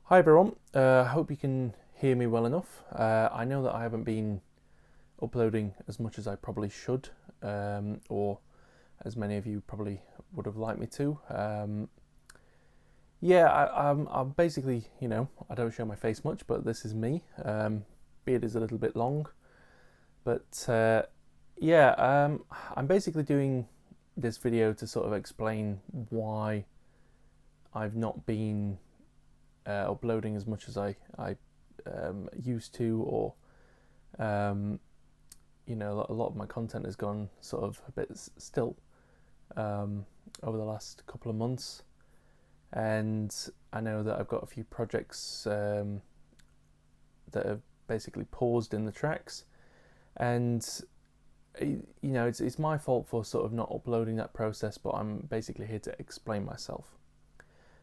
Hi everyone, I hope you can hear me well enough. I know that I haven't been uploading as much as I probably should, or as many of you probably would have liked me to. I'm basically, I don't show my face much, but this is me. Beard is a little bit long, but I'm basically doing this video to sort of explain why I've not been uploading as much as I used to, or a lot of my content has gone sort of a bit still over the last couple of months, and I know that I've got a few projects that have basically paused in the tracks, and it's my fault for sort of not uploading that process, but I'm basically here to explain myself.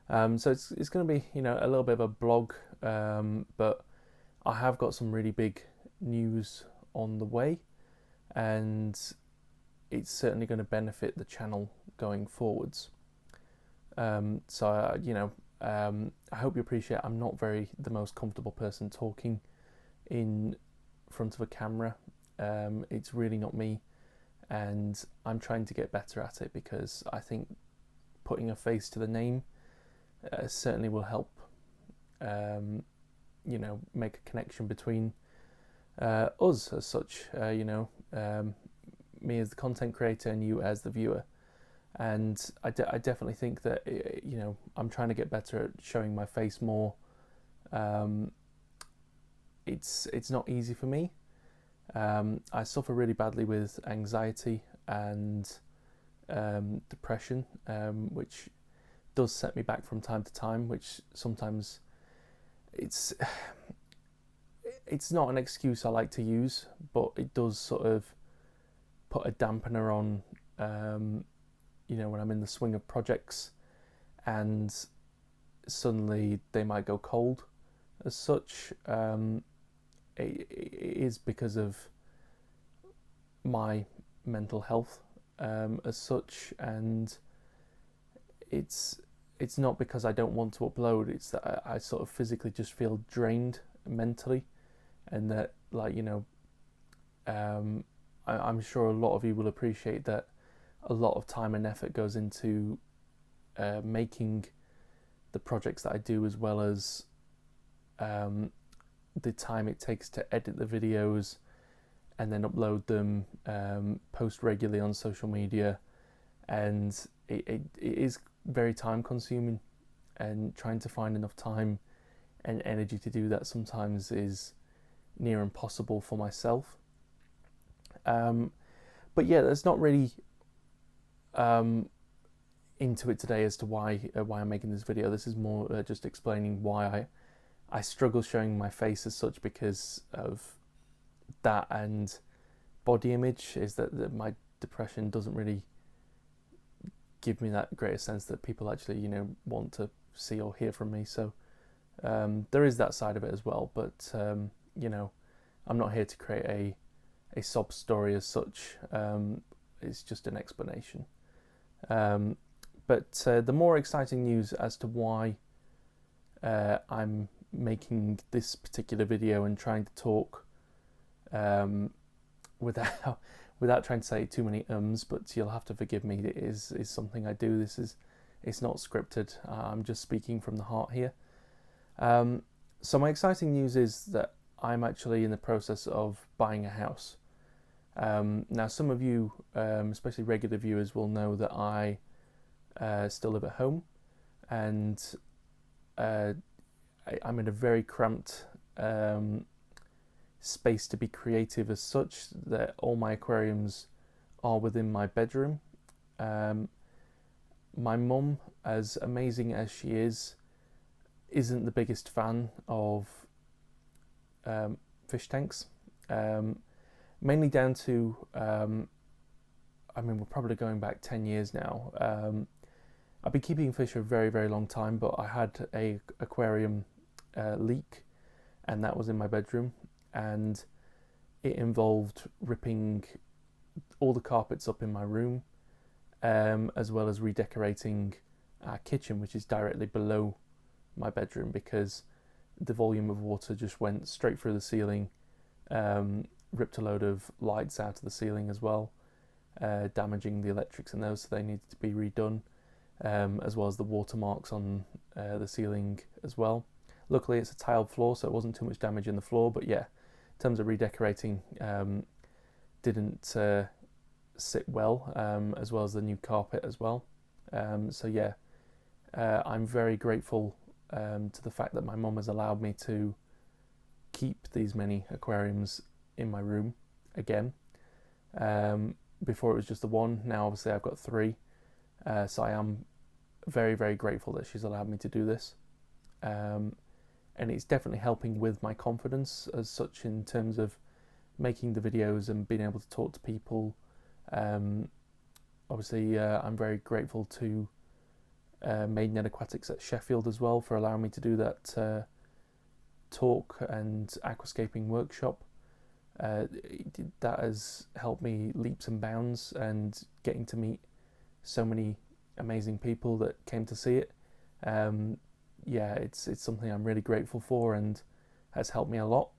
So it's going to be a little bit of a blog, but I have got some really big news on the way, and it's certainly going to benefit the channel going forwards. I hope you appreciate I'm not the most comfortable person talking in front of a camera. It's really not me, and I'm trying to get better at it because I think putting a face to the name certainly will help, make a connection between us as such, me as the content creator and you as the viewer. And I definitely think that, I'm trying to get better at showing my face more. It's not easy for me. I suffer really badly with anxiety and depression, which does set me back from time to time, which sometimes it's not an excuse I like to use, but it does sort of put a dampener on, when I'm in the swing of projects and suddenly they might go cold as such. It is because of my mental health as such, and it's not because I don't want to upload. It's that I sort of physically just feel drained mentally, and that I'm sure a lot of you will appreciate that a lot of time and effort goes into making the projects that I do, as well as the time it takes to edit the videos and then upload them, post regularly on social media, and it is very time consuming, and trying to find enough time and energy to do that sometimes is near impossible for myself. But yeah, that's not really into it today as to why I'm making this video. This is more just explaining why I struggle showing my face as such, because of that, and body image is that my depression doesn't really give me that greater sense that people actually want to see or hear from me. So there is that side of it as well, but I'm not here to create a sob story as such. It's just an explanation. But the more exciting news as to why I'm making this particular video and trying to talk without trying to say too many ums, but you'll have to forgive me. It is something I do. It's not scripted. I'm just speaking from the heart here. So my exciting news is that I'm actually in the process of buying a house. Now, some of you, especially regular viewers, will know that I still live at home, and I'm in a very cramped space to be creative as such, that all my aquariums are within my bedroom. My mum, as amazing as she is, isn't the biggest fan of fish tanks, mainly down to, we're probably going back 10 years now. I've been keeping fish for a very, very long time, but I had a aquarium leak, and that was in my bedroom, and it involved ripping all the carpets up in my room, as well as redecorating our kitchen, which is directly below my bedroom, because the volume of water just went straight through the ceiling, ripped a load of lights out of the ceiling as well, damaging the electrics in those, so they needed to be redone, as well as the watermarks on the ceiling as well. Luckily it's a tiled floor, so it wasn't too much damage in the floor, but yeah, in terms of redecorating, didn't sit well, as well as the new carpet as well. So yeah, I'm very grateful to the fact that my mum has allowed me to keep these many aquariums in my room again. Before it was just the one, now obviously I've got 3, so I am very, very grateful that she's allowed me to do this. And it's definitely helping with my confidence as such, in terms of making the videos and being able to talk to people. Obviously I'm very grateful to Maidenhead Aquatics at Sheffield as well for allowing me to do that talk and aquascaping workshop. That has helped me leaps and bounds, and getting to meet so many amazing people that came to see it. Yeah, it's something I'm really grateful for and has helped me a lot.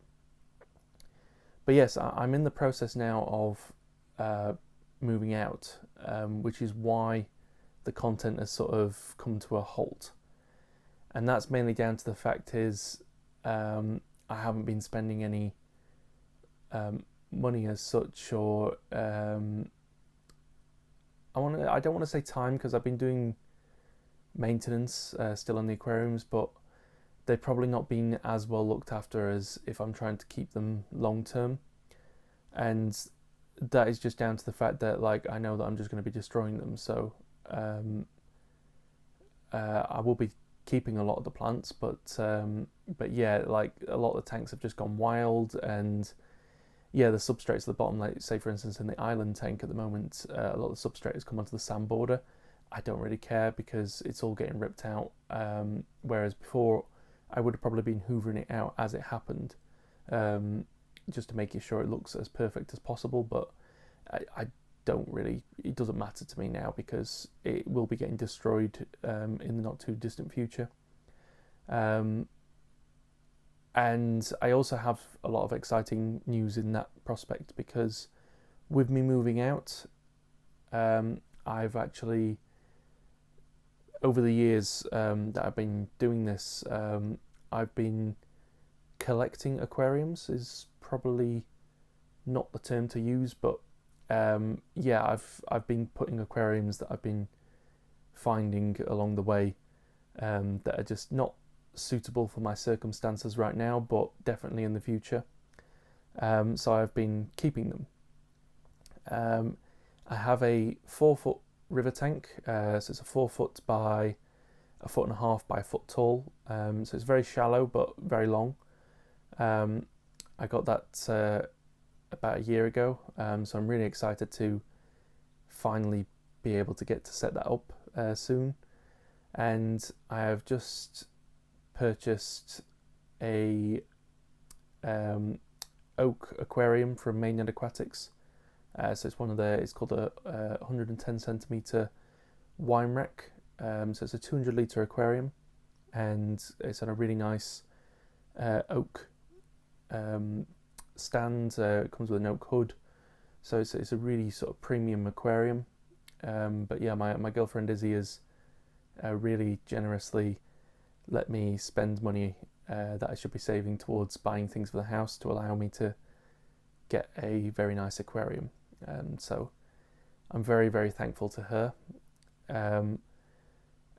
But yes, I'm in the process now of moving out, which is why the content has sort of come to a halt. And that's mainly down to the fact is I haven't been spending any money as such, or I don't want to say time, because I've been doing maintenance still on the aquariums, but they've probably not been as well looked after as if I'm trying to keep them long term. And that is just down to the fact that, like, I know that I'm just going to be destroying them, so I will be keeping a lot of the plants, but yeah, like, a lot of the tanks have just gone wild, and yeah, the substrates at the bottom, like say for instance in the island tank at the moment, a lot of the substrate has come onto the sand border. I don't really care because it's all getting ripped out, whereas before I would have probably been hoovering it out as it happened, just to make sure it looks as perfect as possible. But I don't really, it doesn't matter to me now because it will be getting destroyed in the not too distant future. And I also have a lot of exciting news in that prospect, because with me moving out, I've actually, over the years that I've been doing this, I've been collecting aquariums, is probably not the term to use, but yeah, I've been putting aquariums that I've been finding along the way that are just not suitable for my circumstances right now, but definitely in the future. So I've been keeping them. I have a 4-foot river tank, so it's a 4 foot by 1.5 foot by a foot tall, so it's very shallow but very long. I got that about a year ago, so I'm really excited to finally be able to get to set that up soon. And I have just purchased a oak aquarium from Maidenhead Aquatics. So it's it's called a 110 centimeter wine wreck. So it's a 200 litre aquarium, and it's on a really nice oak stand. It comes with an oak hood, so it's a really sort of premium aquarium. But yeah, my girlfriend Izzy has really generously let me spend money that I should be saving towards buying things for the house to allow me to get a very nice aquarium. So I'm very, very thankful to her.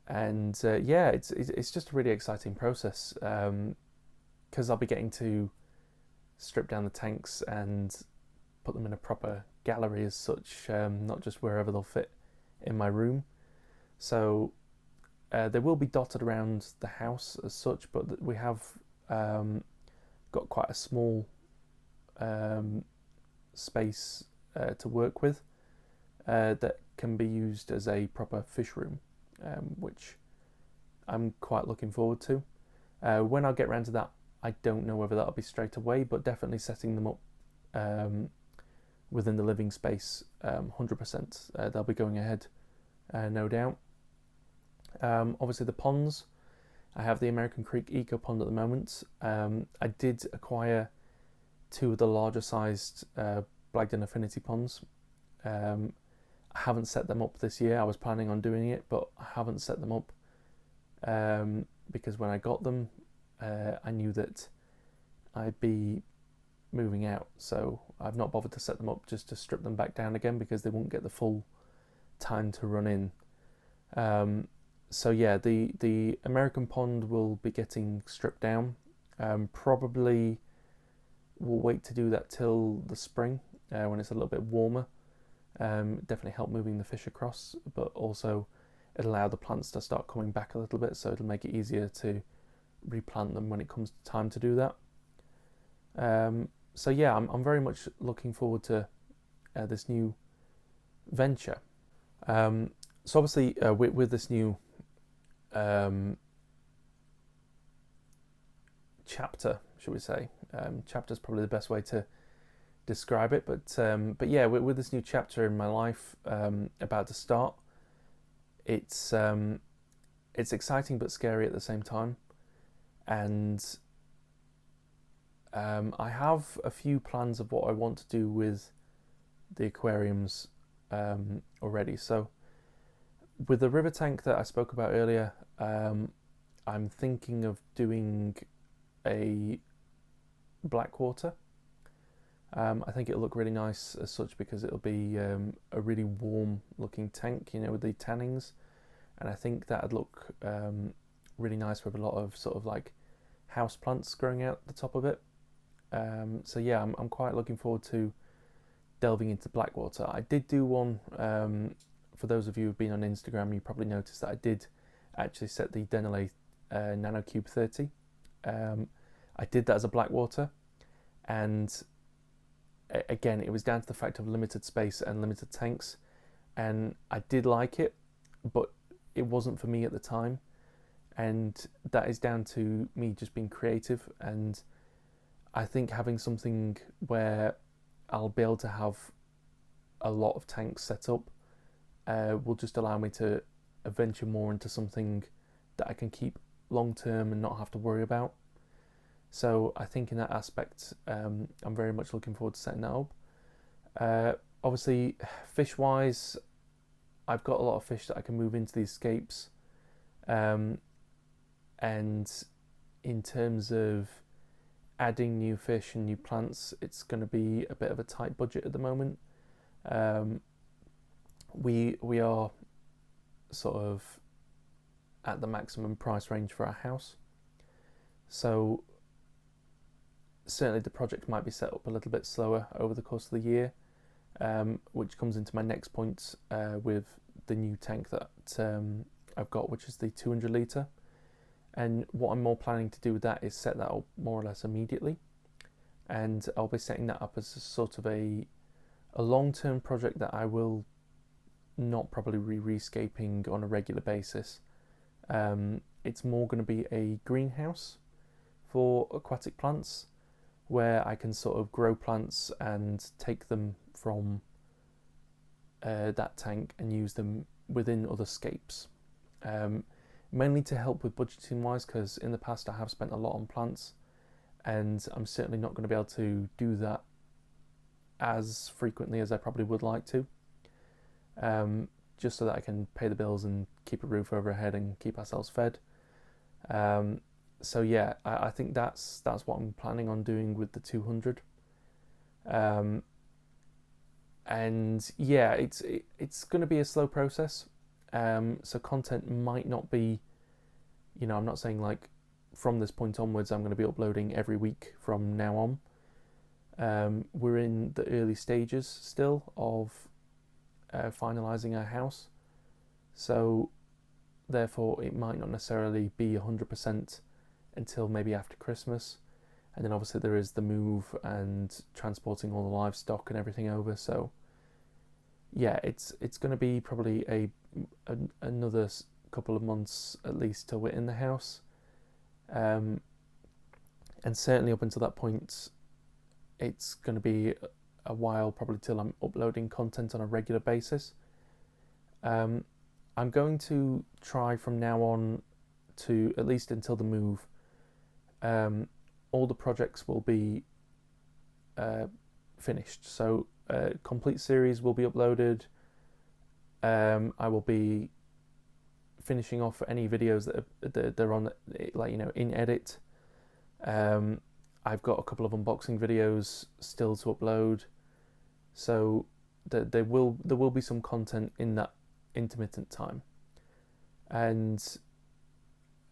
And yeah, it's just a really exciting process, because I'll be getting to strip down the tanks and put them in a proper gallery as such, not just wherever they'll fit in my room. So they will be dotted around the house as such, but we have got quite a small space to work with that can be used as a proper fish room, which I'm quite looking forward to. When I get around to that, I don't know whether that'll be straight away, but definitely setting them up within the living space, 100%. They'll be going ahead, no doubt. Obviously the ponds, I have the American Creek Eco Pond at the moment. I did acquire two of the larger sized Blagden Affinity ponds. I haven't set them up this year. I was planning on doing it, but I haven't set them up because when I got them, I knew that I'd be moving out, so I've not bothered to set them up, just to strip them back down again because they won't get the full time to run in. So yeah, the American pond will be getting stripped down. Probably we'll wait to do that till the spring when it's a little bit warmer. Definitely help moving the fish across, but also it'll allow the plants to start coming back a little bit, so it'll make it easier to replant them when it comes time to do that. So yeah, I'm very much looking forward to this new venture. So obviously with this new chapter, should we say? Chapter is probably the best way to describe it, but yeah, with this new chapter in my life about to start, it's exciting but scary at the same time, and I have a few plans of what I want to do with the aquariums already. So with the river tank that I spoke about earlier, I'm thinking of doing a blackwater. I think it'll look really nice as such because it'll be a really warm looking tank, you know, with the tannings, and I think that'd look really nice with a lot of sort of like house plants growing out the top of it. So yeah, I'm quite looking forward to delving into blackwater. I did do one, for those of you who've been on Instagram, you probably noticed that I did actually set the Denali NanoCube 30. I did that as a blackwater, and again, it was down to the fact of limited space and limited tanks, and I did like it, but it wasn't for me at the time, and that is down to me just being creative. And I think having something where I'll be able to have a lot of tanks set up will just allow me to venture more into something that I can keep long term and not have to worry about. So I think in that aspect, I'm very much looking forward to setting that up. Obviously, fish-wise, I've got a lot of fish that I can move into these scapes. And in terms of adding new fish and new plants, it's going to be a bit of a tight budget at the moment. We are sort of at the maximum price range for our house, so certainly the project might be set up a little bit slower over the course of the year, which comes into my next point with the new tank that I've got, which is the 200 litre. And what I'm more planning to do with that is set that up more or less immediately, and I'll be setting that up as a sort of a long-term project that I will not probably rescaping on a regular basis. It's more going to be a greenhouse for aquatic plants, where I can sort of grow plants and take them from that tank and use them within other scapes. Mainly to help with budgeting wise, because in the past I have spent a lot on plants, and I'm certainly not going to be able to do that as frequently as I probably would like to, just so that I can pay the bills and keep a roof over our head and keep ourselves fed. So yeah, I think that's what I'm planning on doing with the 200. And yeah, it's going to be a slow process. So content might not be, you know, I'm not saying like from this point onwards I'm going to be uploading every week from now on. We're in the early stages still of finalising our house, so therefore it might not necessarily be 100% until maybe after Christmas, and then obviously there is the move and transporting all the livestock and everything over. So yeah, it's going to be probably another couple of months at least till we're in the house, and certainly up until that point it's going to be a while probably till I'm uploading content on a regular basis. I'm going to try from now on to, at least until the move, all the projects will be finished. So complete series will be uploaded. I will be finishing off any videos that are on, like, you know, in edit. I've got a couple of unboxing videos still to upload, so there will be some content in that intermittent time, and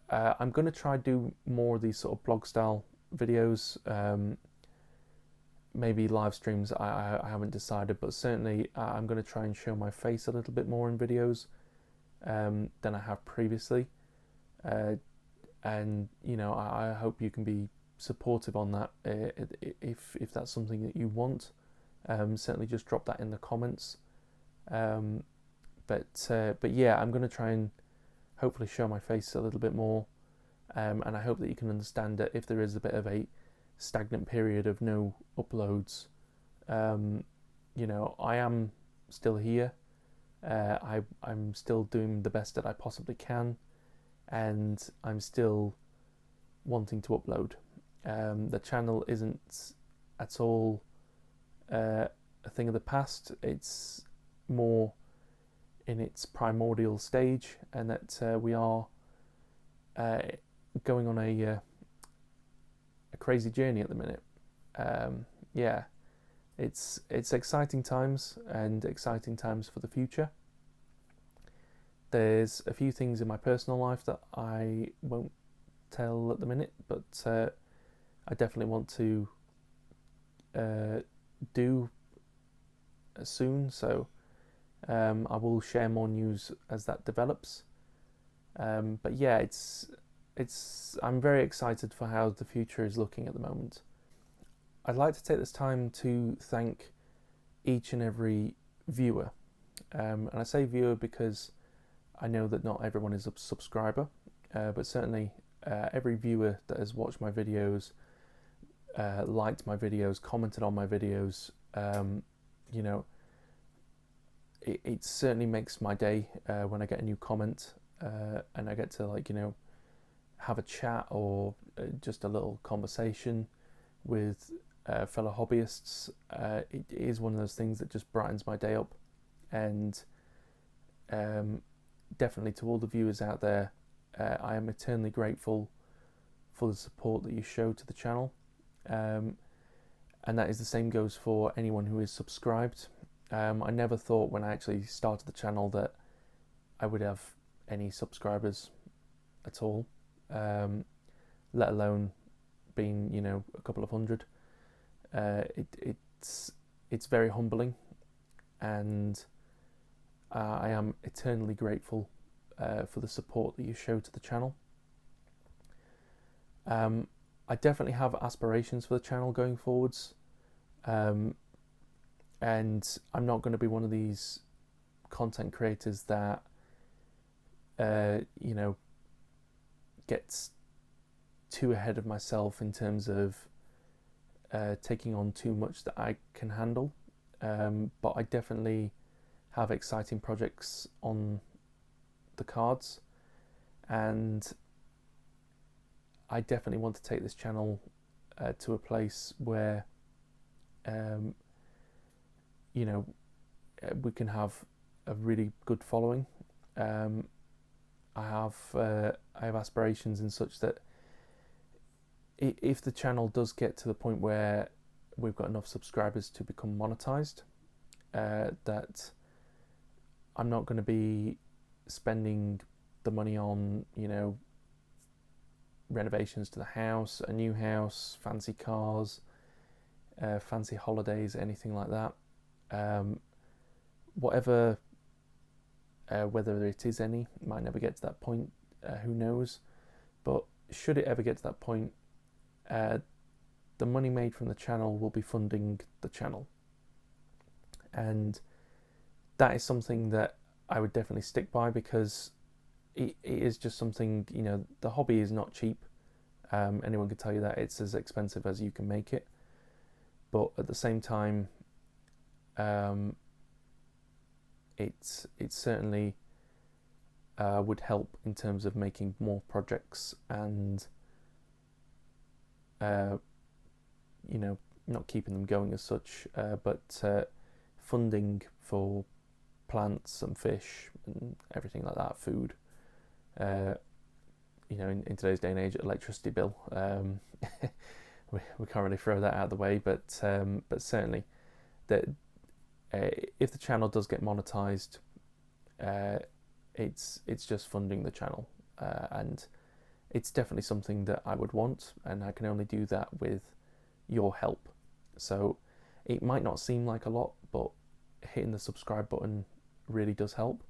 I'm going to try do more of these sort of blog style videos, maybe live streams. I haven't decided, but certainly I'm going to try and show my face a little bit more in videos than I have previously, and you know, I hope you can be supportive on that. If that's something that you want, certainly just drop that in the comments. But yeah, I'm going to try and hopefully show my face a little bit more, and I hope that you can understand that if there is a bit of a stagnant period of no uploads, you know, I am still here. I'm still doing the best that I possibly can, and I'm still wanting to upload. The channel isn't at all a thing of the past. It's more in its primordial stage, and that we are going on a crazy journey at the minute. Yeah, it's exciting times, and exciting times for the future. There's a few things in my personal life that I won't tell at the minute, but I definitely want to do soon, so I will share more news as that develops. But yeah, I'm very excited for how the future is looking at the moment. I'd like to take this time to thank each and every viewer, and I say viewer because I know that not everyone is a subscriber, but certainly every viewer that has watched my videos, liked my videos, commented on my videos, you know, it certainly makes my day when I get a new comment, and I get to, like, you know, have a chat or just a little conversation with fellow hobbyists. It is one of those things that just brightens my day up, and definitely to all the viewers out there, I am eternally grateful for the support that you show to the channel, and that is the same goes for anyone who is subscribed. I never thought when I actually started the channel that I would have any subscribers at all, let alone being, you know, a couple of hundred. It's very humbling, and I am eternally grateful for the support that you show to the channel. I definitely have aspirations for the channel going forwards, and I'm not going to be one of these content creators that you know, gets too ahead of myself in terms of taking on too much that I can handle, but I definitely have exciting projects on the cards, and I definitely want to take this channel to a place where you know, we can have a really good following. I have aspirations in such that if the channel does get to the point where we've got enough subscribers to become monetized, that I'm not going to be spending the money on, you know, renovations to the house, a new house, fancy cars, fancy holidays, anything like that. Whatever, whether it is any, might never get to that point, who knows, but should it ever get to that point, the money made from the channel will be funding the channel, and that is something that I would definitely stick by, because it is just something, you know, the hobby is not cheap. Anyone can tell you that. It's as expensive as you can make it, but at the same time, it's certainly would help in terms of making more projects and not keeping them going as such, but funding for plants and fish and everything like that, food. In today's day and age, electricity bill. We can't really throw that out of the way, but certainly that if the channel does get monetized, it's just funding the channel, and it's definitely something that I would want, and I can only do that with your help. So it might not seem like a lot, but hitting the subscribe button really does help,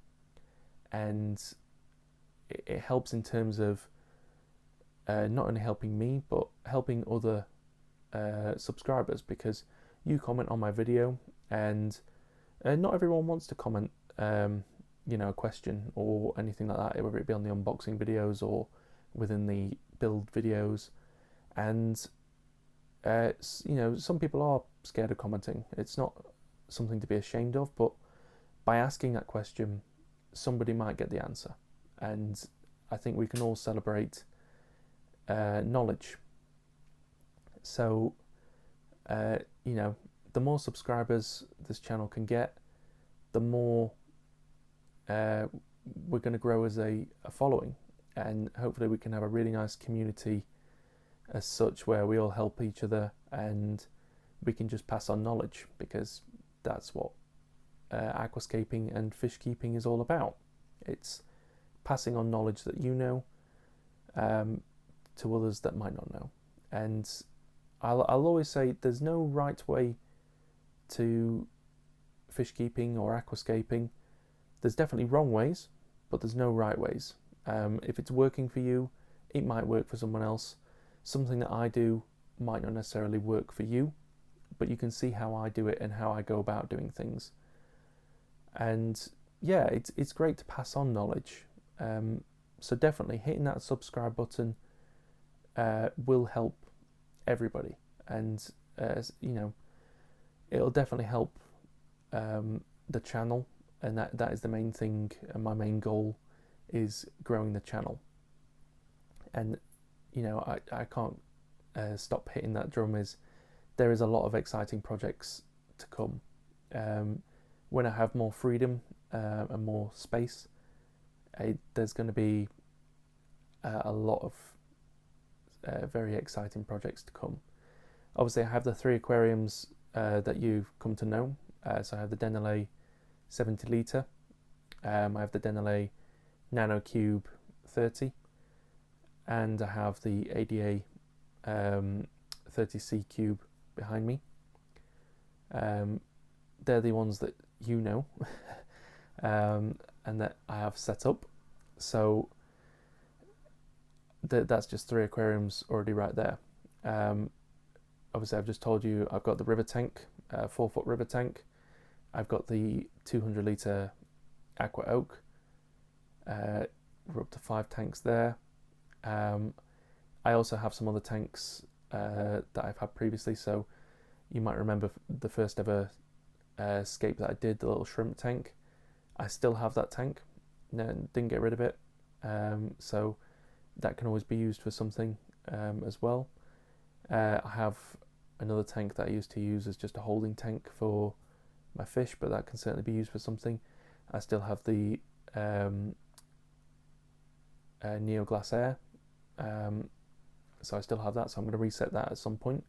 and it helps in terms of not only helping me but helping other subscribers, because you comment on my video, and not everyone wants to comment a question or anything like that, whether it be on the unboxing videos or within the build videos. And some people are scared of commenting. It's not something to be ashamed of, but by asking that question, somebody might get the answer. And I think we can all celebrate knowledge. So the more subscribers this channel can get, the more we're going to grow as a following, and hopefully we can have a really nice community as such, where we all help each other and we can just pass on knowledge, because that's what aquascaping and fish keeping is all about. It's passing on knowledge that you know to others that might not know. And I'll always say there's no right way to fish keeping or aquascaping. There's definitely wrong ways, but there's no right ways. If it's working for you, it might work for someone else. Something that I do might not necessarily work for you, but you can see how I do it and how I go about doing things. And yeah, it's great to pass on knowledge. So definitely hitting that subscribe button will help everybody, and it'll definitely help the channel, and that is the main thing, and my main goal is growing the channel. And I can't stop hitting that drum. There is a lot of exciting projects to come. When I have more freedom and more space, there's going to be a lot of very exciting projects to come. Obviously, I have the 3 aquariums that you've come to know. So I have the Denelay 70 litre, I have the Denelay Nano Cube 30, and I have the ADA 30C Cube behind me. They're the ones that you know and that I have set up. So that's just 3 aquariums already right there. Obviously, I've just told you I've got the river tank, 4-foot river tank. I've got the 200 litre Aqua Oak. We're up to 5 tanks there. I also have some other tanks that I've had previously. So you might remember the first ever scape that I did, the little shrimp tank. I still have that tank. No, didn't get rid of it. So that can always be used for something as well. I have another tank that I used to use as just a holding tank for my fish, but that can certainly be used for something. I still have the Neo Glass Air, so I still have that, so I'm going to reset that at some point.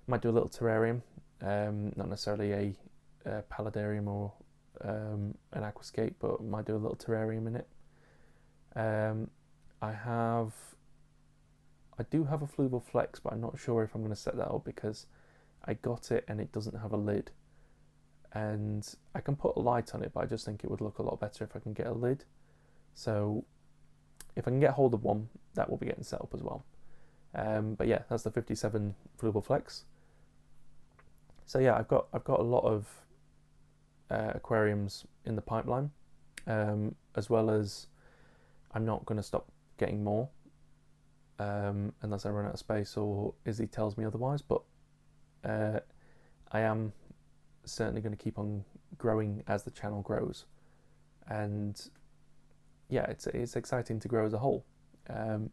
Might do a little terrarium, not necessarily a paludarium or an aquascape, but might do a little terrarium in it. I do have a Fluval Flex, but I'm not sure if I'm going to set that up, because I got it and it doesn't have a lid. And I can put a light on it, but I just think it would look a lot better if I can get a lid. So if I can get hold of one, that will be getting set up as well. But yeah, that's the 57 Fluval Flex. So yeah, I've got a lot of aquariums in the pipeline, as well as I'm not going to stop getting more unless I run out of space or Izzy tells me otherwise. But I am certainly going to keep on growing as the channel grows, and yeah, it's exciting to grow as a whole. Um,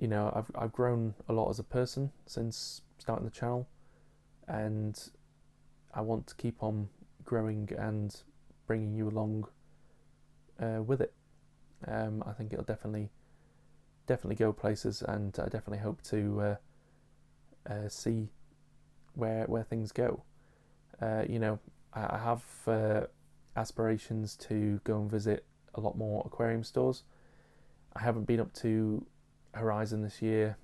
I've grown a lot as a person since starting the channel, and I want to keep on growing and bringing you along with it. I think it'll definitely go places, and I definitely hope to see where things go. I have aspirations to go and visit a lot more aquarium stores. I haven't been up to Horizon this year,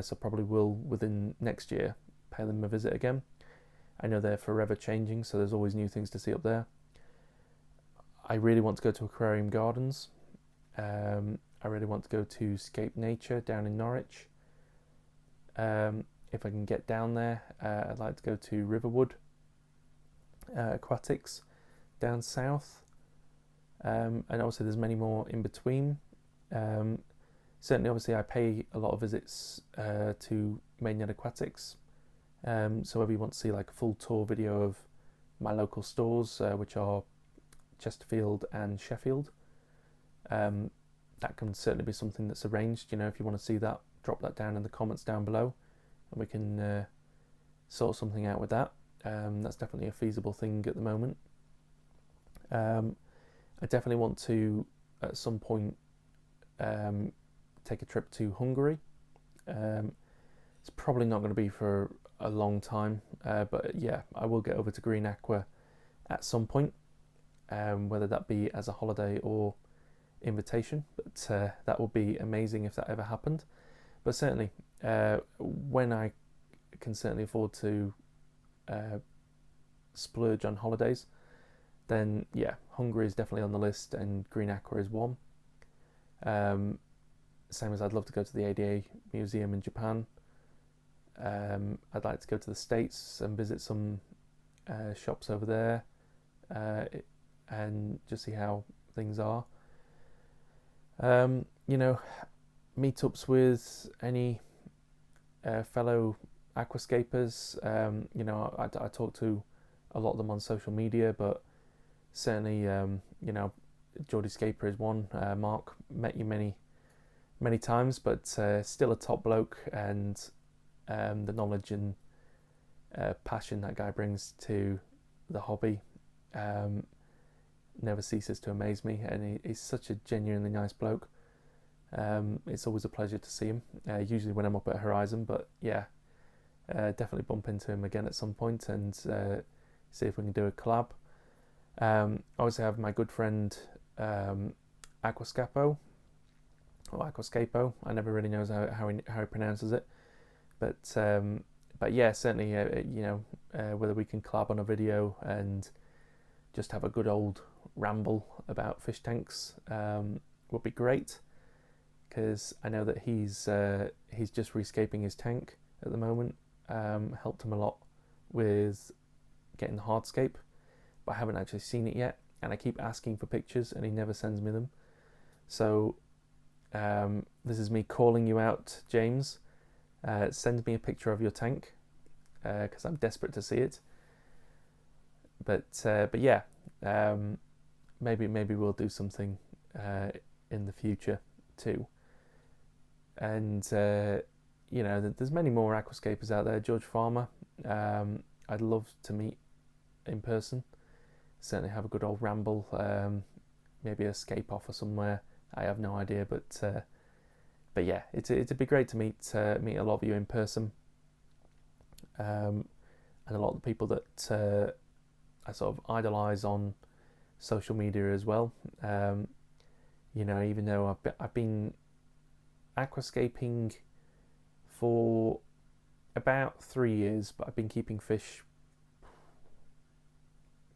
so probably will within next year pay them a visit again. I know they're forever changing, so there's always new things to see up there. I really want to go to Aquarium Gardens. I really want to go to Scape Nature down in Norwich. If I can get down there, I'd like to go to Riverwood Aquatics down south. And obviously there's many more in between. Certainly, obviously, I pay a lot of visits to Mainland Aquatics. So if you want to see like a full tour video of my local stores, which are Chesterfield and Sheffield, that can certainly be something that's arranged. If you want to see that, drop that down in the comments down below, and we can sort something out with that. That's definitely a feasible thing at the moment. I definitely want to, at some point, take a trip to Hungary. It's probably not going to be for a long time, but yeah, I will get over to Green Aqua at some point, whether that be as a holiday or invitation, but that would be amazing if that ever happened. But certainly, when I can certainly afford to splurge on holidays, then yeah, Hungary is definitely on the list, and Green Aqua is one. Same as I'd love to go to the ADA Museum in Japan. I'd like to go to the States and visit some shops over there, and just see how things are. Meetups with any fellow aquascapers. I talk to a lot of them on social media, but certainly, Geordie Scaper is one. Mark, met you many times, but still a top bloke, and the knowledge and passion that guy brings to the hobby never ceases to amaze me, and he's such a genuinely nice bloke. It's always a pleasure to see him, usually when I'm up at Horizon, but yeah, definitely bump into him again at some point and see if we can do a collab. Obviously I have my good friend Aquascapo, or Aquascapo, I never really knows how he pronounces it, but yeah, certainly whether we can collab on a video and just have a good old ramble about fish tanks would be great, because I know that he's just rescaping his tank at the moment. Helped him a lot with getting the hardscape, but I haven't actually seen it yet, and I keep asking for pictures and he never sends me them. So this is me calling you out, James. Send me a picture of your tank, because I'm desperate to see it. But yeah, maybe we'll do something in the future too. And there's many more aquascapers out there. George Farmer, I'd love to meet in person. Certainly have a good old ramble. Maybe a scape off or somewhere. I have no idea, but yeah, it'd be great to meet a lot of you in person, and a lot of the people that I sort of idolise on social media as well. Even though I've been aquascaping for about 3 years, but I've been keeping fish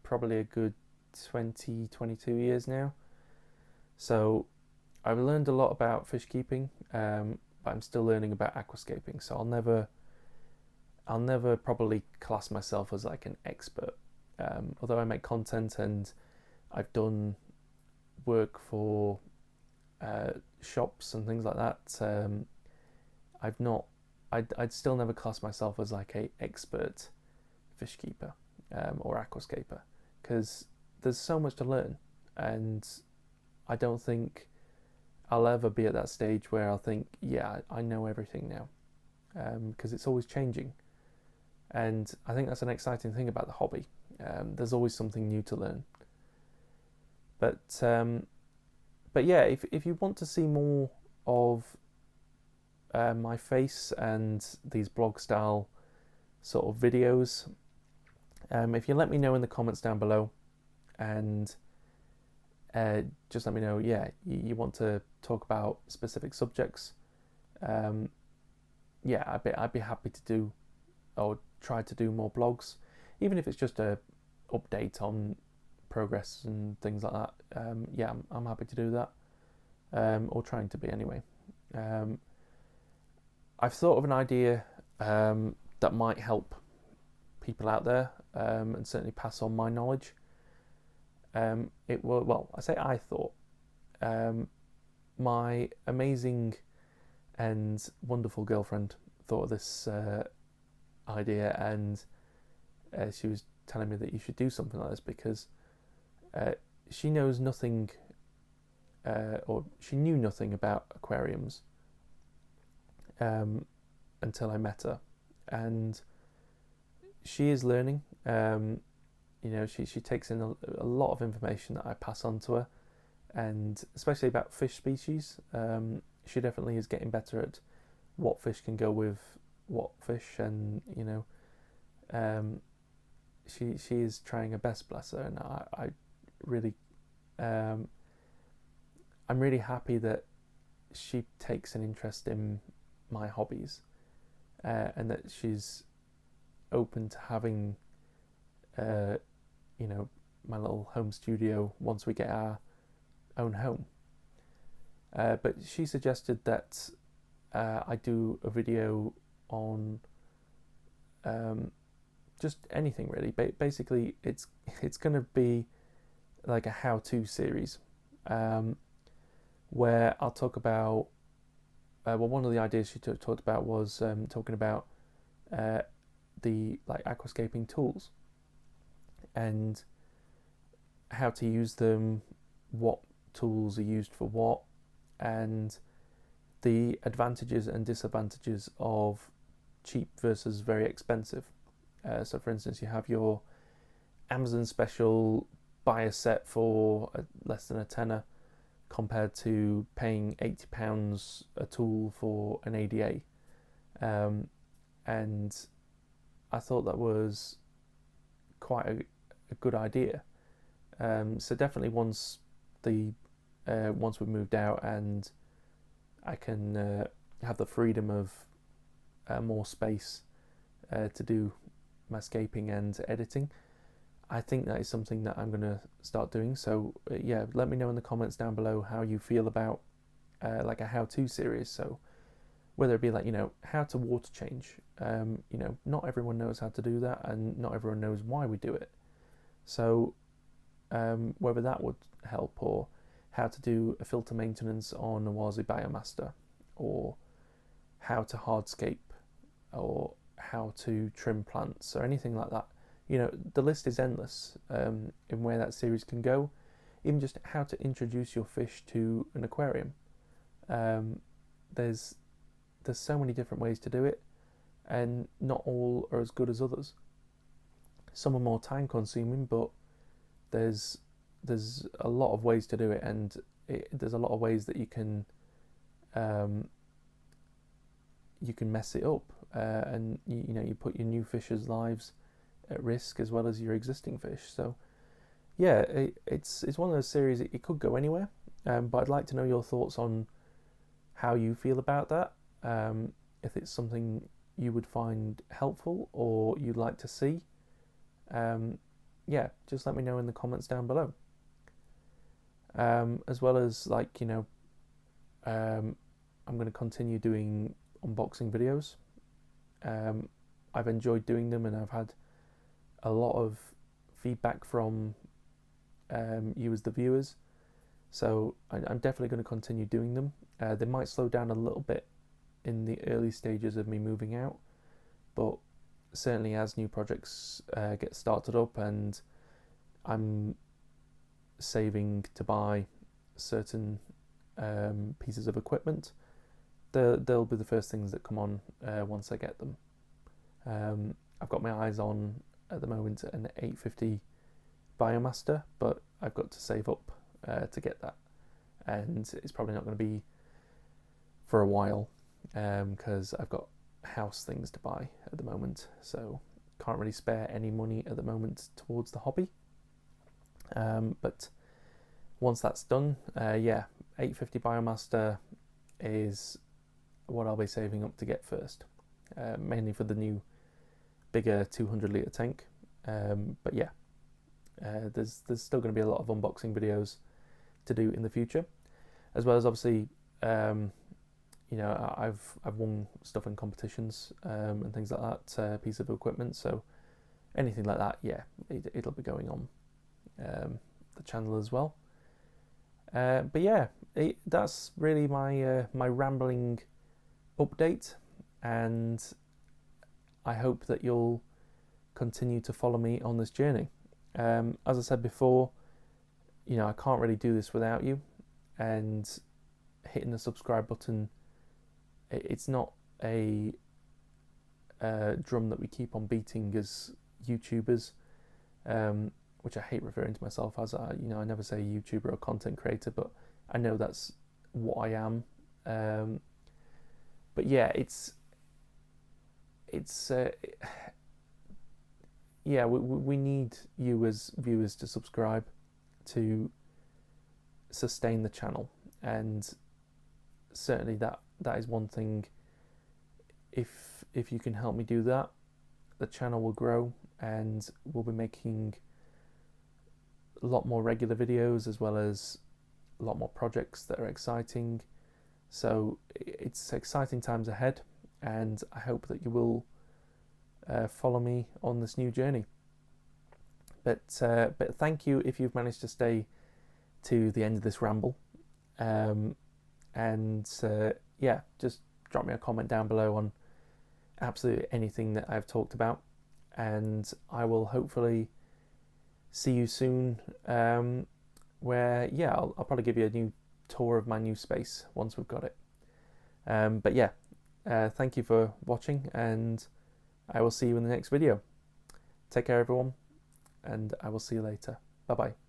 probably a good 22 years now. So I've learned a lot about fish keeping, but I'm still learning about aquascaping. So I'll never probably class myself as like an expert. Although I make content and I've done work for shops and things like that, I'd still never class myself as like a expert fish keeper or aquascaper, because there's so much to learn, and I don't think I'll ever be at that stage where I'll think, yeah, I know everything now, because it's always changing. And I think that's an exciting thing about the hobby. There's always something new to learn. But yeah, if you want to see more of my face and these blog style sort of videos, if you let me know in the comments down below, and just let me know, yeah, you want to talk about specific subjects, yeah, I'd be happy to do or try to do more blogs, even if it's just a update on progress and things like that. Yeah, I'm happy to do that, or trying to be anyway. I've thought of an idea that might help people out there, and certainly pass on my knowledge. It will, well, I say I thought. My amazing and wonderful girlfriend thought of this idea, and she was telling me that you should do something like this because she knows nothing, or she knew nothing about aquariums until I met her, and she is learning. You know, she takes in a lot of information that I pass on to her, and especially about fish species. She definitely is getting better at what fish can go with what fish, and you know, she is trying her best, bless her, and I really, I'm really happy that she takes an interest in my hobbies, and that she's open to having, you know, my little home studio once we get our own home. But she suggested that I do a video on just anything really. Basically, it's going to be like a how-to series, where I'll talk about. Well, one of the ideas she talked about was talking about the like aquascaping tools and how to use them, what tools are used for what, and the advantages and disadvantages of cheap versus very expensive. So for instance, you have your Amazon special, buy a set for less than a tenner, compared to paying £80 a tool for an ADA. And I thought that was quite a good idea. So definitely once we've moved out and I can have the freedom of more space to do my scaping and editing, I think that is something that I'm going to start doing. So yeah, let me know in the comments down below how you feel about like a how-to series. So whether it be like, you know, how to water change, you know, not everyone knows how to do that, and not everyone knows why we do it. So whether that would help, or how to do a filter maintenance on a Wazi Biomaster, or how to hardscape, or how to trim plants, or anything like that. You know, the list is endless in where that series can go. Even just how to introduce your fish to an aquarium. There's so many different ways to do it, and not all are as good as others. Some are more time consuming, but there's a lot of ways to do it, and there's a lot of ways that you can mess it up, and you know, you put your new fish's lives at risk as well as your existing fish. So yeah, it's one of those series, it could go anywhere, but I'd like to know your thoughts on how you feel about that, if it's something you would find helpful or you'd like to see. Yeah, just let me know in the comments down below. As well as, like, you know, I'm going to continue doing unboxing videos. I've enjoyed doing them, and I've had a lot of feedback from you as the viewers, so I'm definitely going to continue doing them. They might slow down a little bit in the early stages of me moving out, but certainly as new projects get started up and I'm saving to buy certain pieces of equipment, they'll be the first things that come on once I get them. I've got my eyes on at the moment an 850 Biomaster, but I've got to save up to get that, and it's probably not going to be for a while because I've got house things to buy at the moment, so can't really spare any money at the moment towards the hobby. But once that's done, 850 Biomaster is what I'll be saving up to get first, mainly for the new bigger 200 litre tank. But yeah, there's still going to be a lot of unboxing videos to do in the future, as well as obviously I've won stuff in competitions and things like that, piece of equipment, so anything like that, yeah, it'll be going on the channel as well. But yeah, that's really my rambling update, and I hope that you'll continue to follow me on this journey. As I said before, I can't really do this without you, and hitting the subscribe button, it's not a drum that we keep on beating as YouTubers, which I hate referring to myself as. I never say YouTuber or content creator, but I know that's what I am. But yeah, we need you as viewers to subscribe to sustain the channel, and certainly that is one thing. If you can help me do that, the channel will grow, and we'll be making a lot more regular videos, as well as a lot more projects that are exciting. So it's exciting times ahead, and I hope that you will follow me on this new journey. But thank you if you've managed to stay to the end of this ramble. Just drop me a comment down below on absolutely anything that I've talked about, and I will hopefully see you soon, where I'll probably give you a new tour of my new space once we've got it. Thank you for watching, and I will see you in the next video. Take care everyone, and I will see you later. Bye bye.